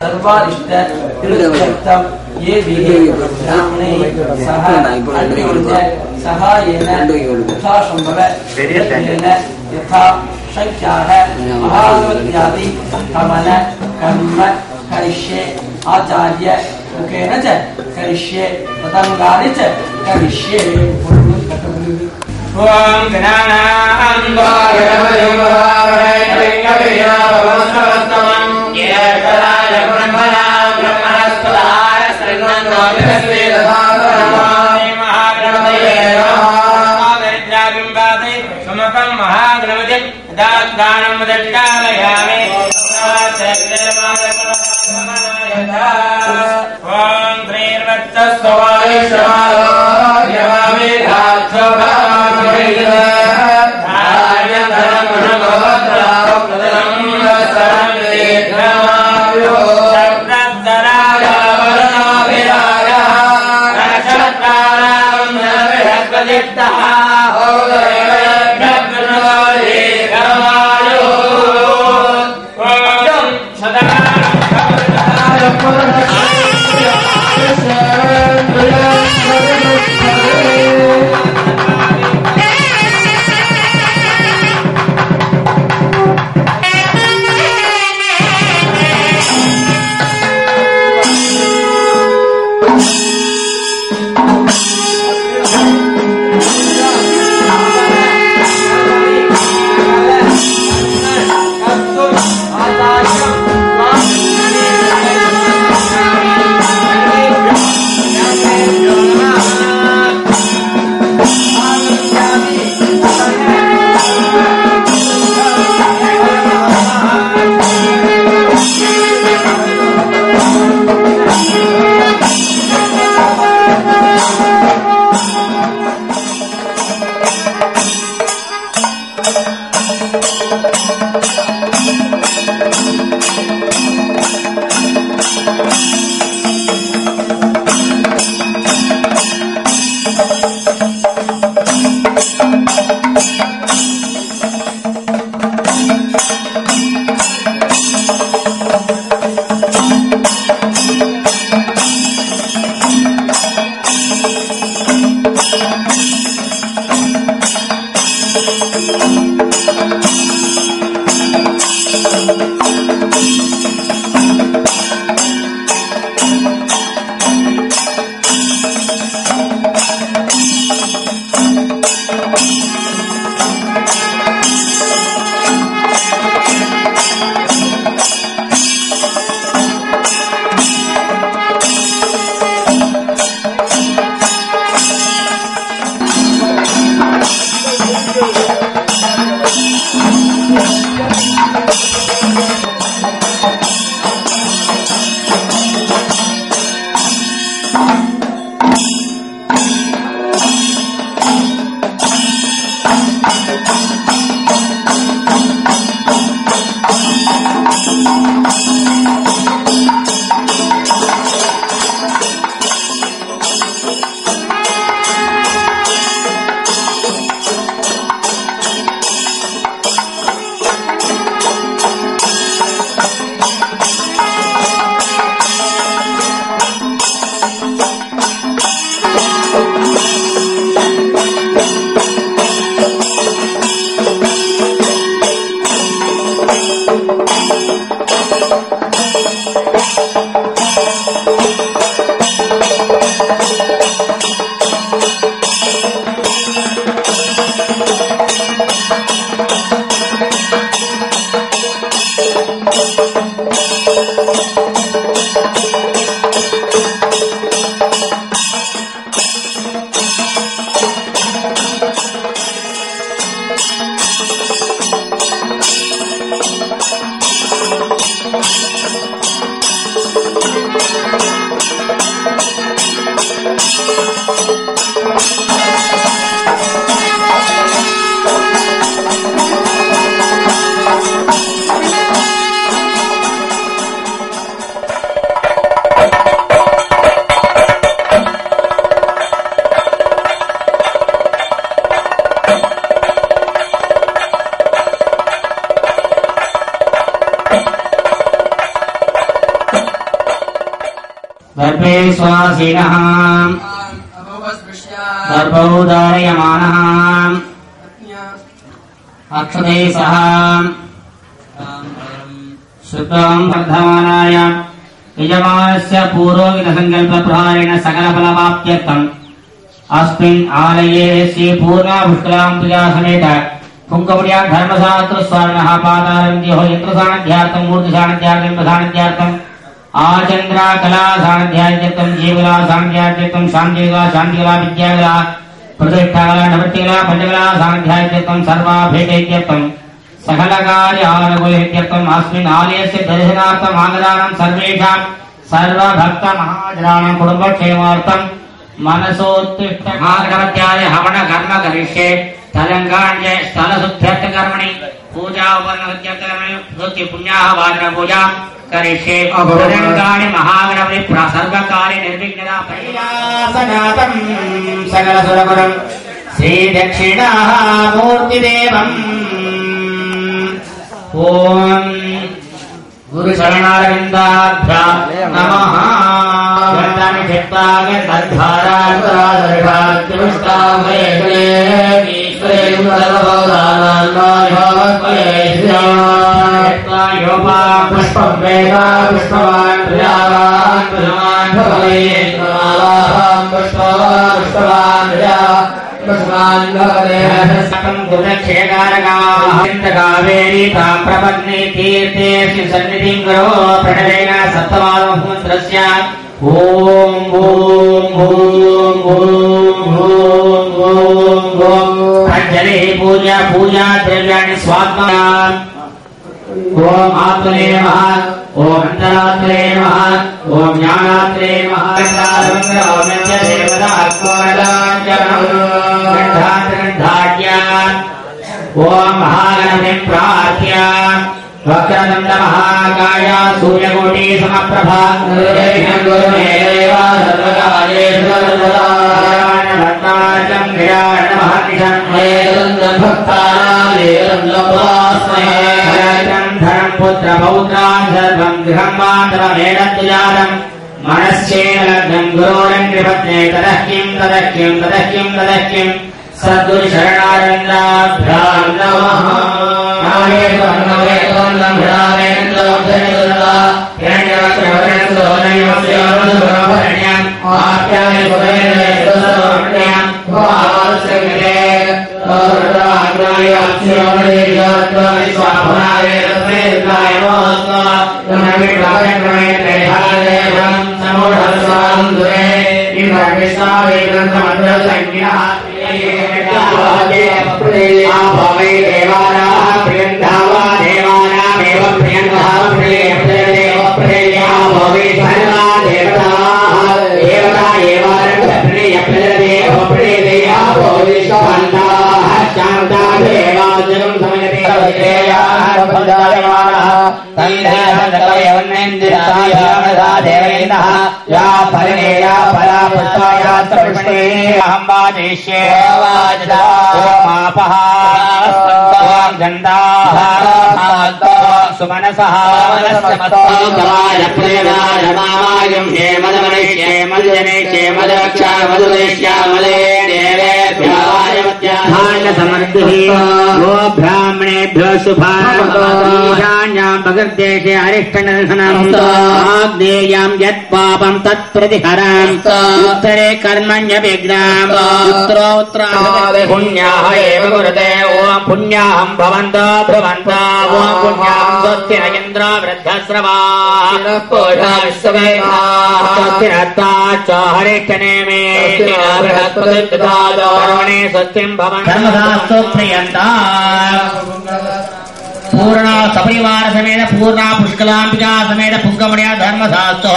सर्वारिष्ट तिरुत्तम ये विधि ब्राह्मणे सह अन्योन्य सहायेन यथा संभव यत्नेन यथा शक्यः महागवत्यादि हवन कर्म करिष्ये आचार्य मुखेन च करिष्ये तदङ्गानि च करिष्ये। ओम गणानां दर्भे स्वासीनः दर्भोदारयमानः अक्षते सह शुद्धं वर्धमानाय यजमानस्य पूर्वविधसङ्कल्पप्रहारेण सकलफलवाप्त्यर्थम् अस्मिन् आलये श्री पूर्णा पुष्कलाम्बिका समेत पुङ्गवड्या धर्मशास्त्रस्वामिनः पादारविन्द्योः यन्त्रसान्निध्यार्थं मूर्तिसान्निध्यार्थं प्रसान्निध्यार्थम् आचन्द्रा कला सान्निध्यार्थं जीवला सान्निध्यार्थं शान्तिकला शान्तिकला विद्याकला प्रतिष्ठाकला नवृत्तिकला पञ्चकला सान्निध्यार्थं सर्वाभेदैत्यर्थं सकलकार्यानुकूलैत्यर्थम् अस्मिन् आलयस्य दर्शनार्थम् आगतानां सर्वेषां सर्वभक्तमहाजनानां कुटुम्बक्षेमार्थं मनसोत्तिष्ठमागमत्याय हवन कर्म करिष्ये तदङ्गाञ्च स्थलशुद्ध्यर्थकर्मणि पूजा उपनगत्यर्थकर्मणि स्तुति पुण्याः वाचन पूजा करिष्ये तदङ्गानि महागणपति सर्वकार्य निर्विघ्नता परियासनातं सकलसुरगुरुं श्रीदक्षिणाः मूर्तिदेवम् ओम गुरुशरणारविन्दाभ्यां नमः गन्धानि चित्तानि तद्धारान्तरादर्भात्युष्टामये ईश्वरे सर्वभौदानान्मायोपा पुष्पं वेदा पुष्पवान् प्रियावान् पुष्पवान् भवये पुष्पवान् प्रिया कावेरी ताम्रपत्नी तीर्थे सन्निधिं करो प्रणवेन सप्तमानोऽस्मद्रस्य ओम भूम भूम भूम भूम भूम भूम अंजलि पूजा पूजा द्रव्याणि स्वात्मना ओम आत्मने नमः ओम अंतरात्मने नमः ओम ज्ञानात्मने नमः ओम देवता ओम महागणपतिं प्रार्थ्य वक्रतुण्ड महाकाय सूर्यकोटि समप्रभा पुत्र पौत्रान् सर्वं गृहं बान्धवमेणद्विजातं मनश्चेन लग्नं गुरोरङ्घ्रिपत्ने ततः किं ततः किं ततः किं ततः किं सद्गुरुशरणारविन्दाभ्यां नमः सुमनसः ब्राह्मणेभ्यो शुभान्यां भगर्देशे अरिष्टनर्हणाग्नेयां यत्पापं तत्प्रतिहराम् उत्तरे कर्मण्यविघ्नाम् उत्तरोत्तराः पुण्याः एव कुरुते ओम पुण्याहं भवन्तो ध्रुवन्तो ओम पुण्याहं स्वस्ति न इन्द्रो वृद्धश्रवाः स्वस्ति नत्ताच्च हरिष्टनेमे बृहस्पतिर्दधातोर्वणे स्वस्तिं भवन् धर्मशास्त्रोक्तयन्ता पूर्णा सपरिवार समेत पूर्णा पुष्कलाम्बिका समेत पुष्कमण्या धर्मशास्त्र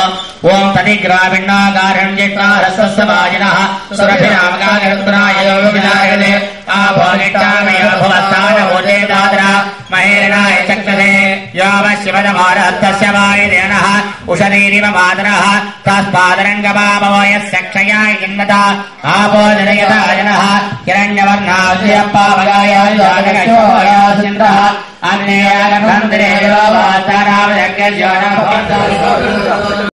ओम तदिग्राविण्णागारं जेत्रारसस्वाजिनः सुरभिरामगागरुद्राय आभोगिष्टामय भवस्तान ओजे दादरा महेरणाय चक्षसे यावशिवदमारहस्तस्य वायुदेनः उषधीरिव मातरः तस्मादरङ्गपापवयस्य क्षयाय जिन्मता आपोजनयताजनः हिरण्यवर्णाद्यप्पावगाय अन्नेयागन्धरे वातारावजग्यज्योनः